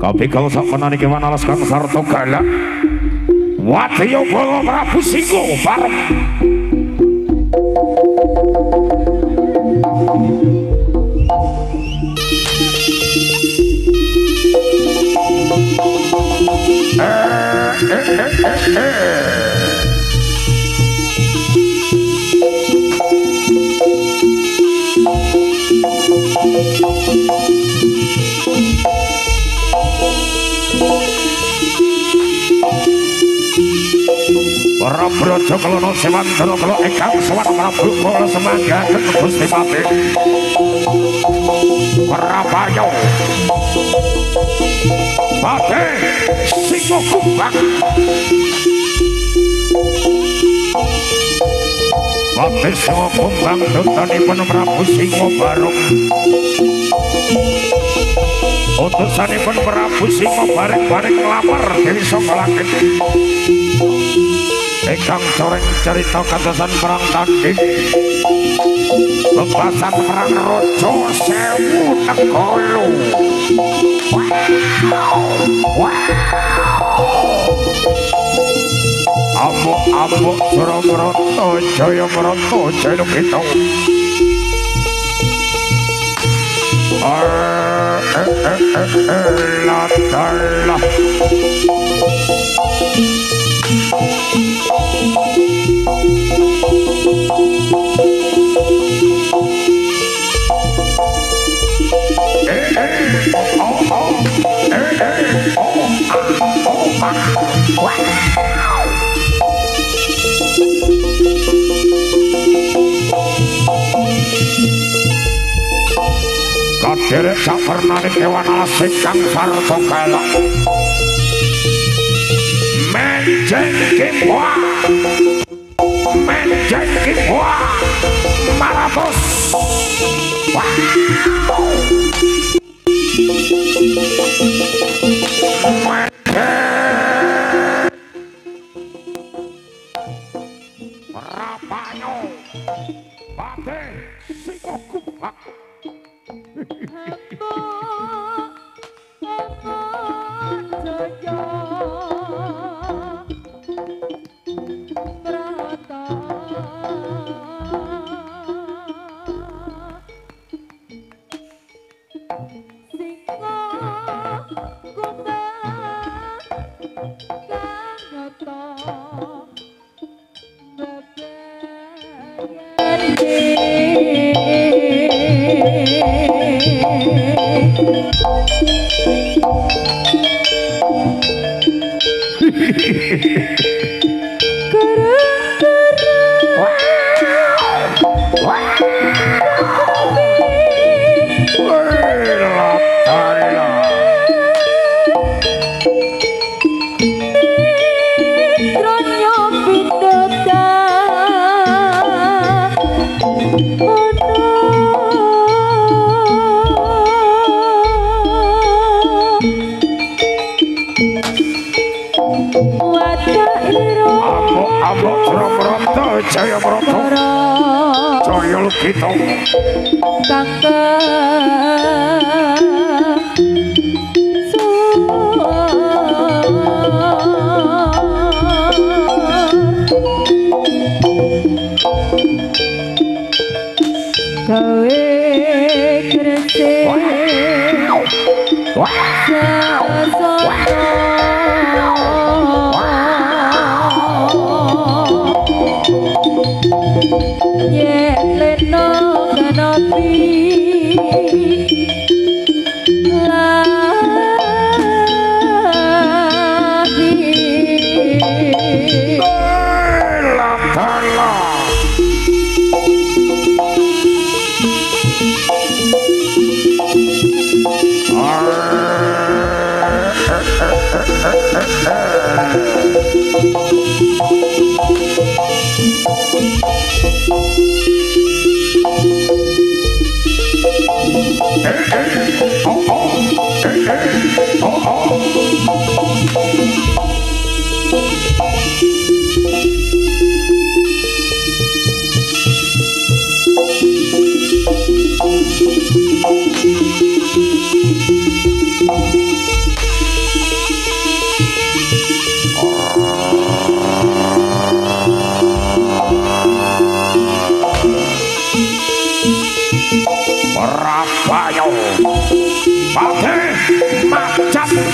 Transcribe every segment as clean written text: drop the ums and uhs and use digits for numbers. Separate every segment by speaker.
Speaker 1: Kabikal sakmenani kewan alas kang sarta galak. Wadya Bala Prabu Singgo bareng. Para brojo kelono sewantara kala ingkang sowan Prabu kala semanggaken Gusti Pati Prabayo Pati Singgo Kumbang Pati Singgo Kumbang dutanipun Prabu Singgo Barung utusanipun Prabu Singgo bareng-bareng nglamar Dewi Sangga Langit ingkang coreng cerita kadosan perang tanding bebasan perang Raja Sewu Negara. Amuk-amuk Suramarata Jaya Marata Jaya Kita la kaderek sapernane kewan alas ingkang sarta galak menjeng kimbwa maratos Rapayo Pati Singgo Kumbang Jaya Marata Jaya Kita Kangke gawe gresik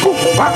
Speaker 1: kumbang.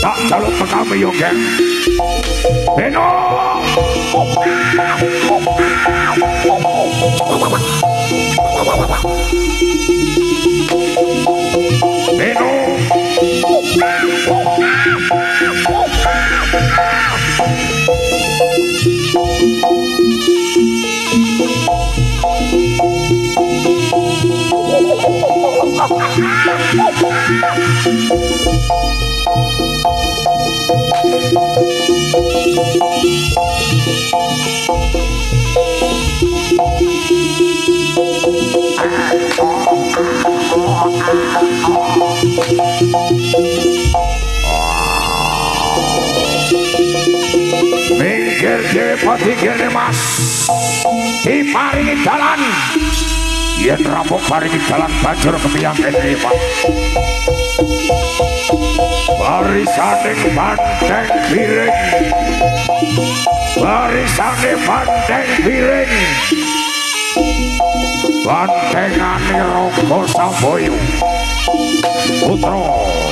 Speaker 1: Tak jaluk kami yoga Beno Beno minggir dewe pati kene mas diparingi jalan yen rampok paringi jalan banjur kemiyang kene pak barisaning banteng bireng barisaning banteng bireng bantengane ROGO SAMBOYO putra Allah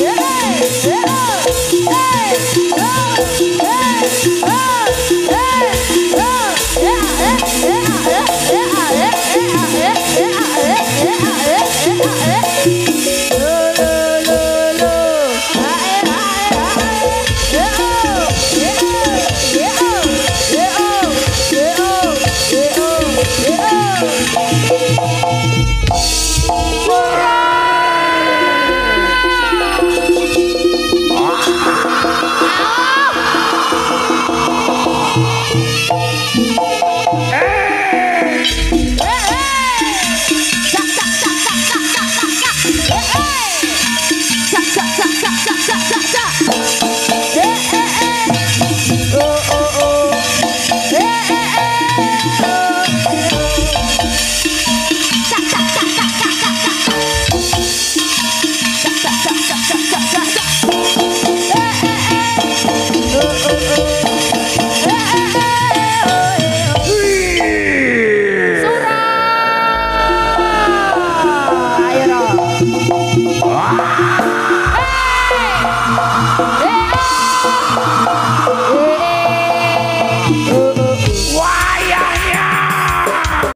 Speaker 2: Yeah. eh.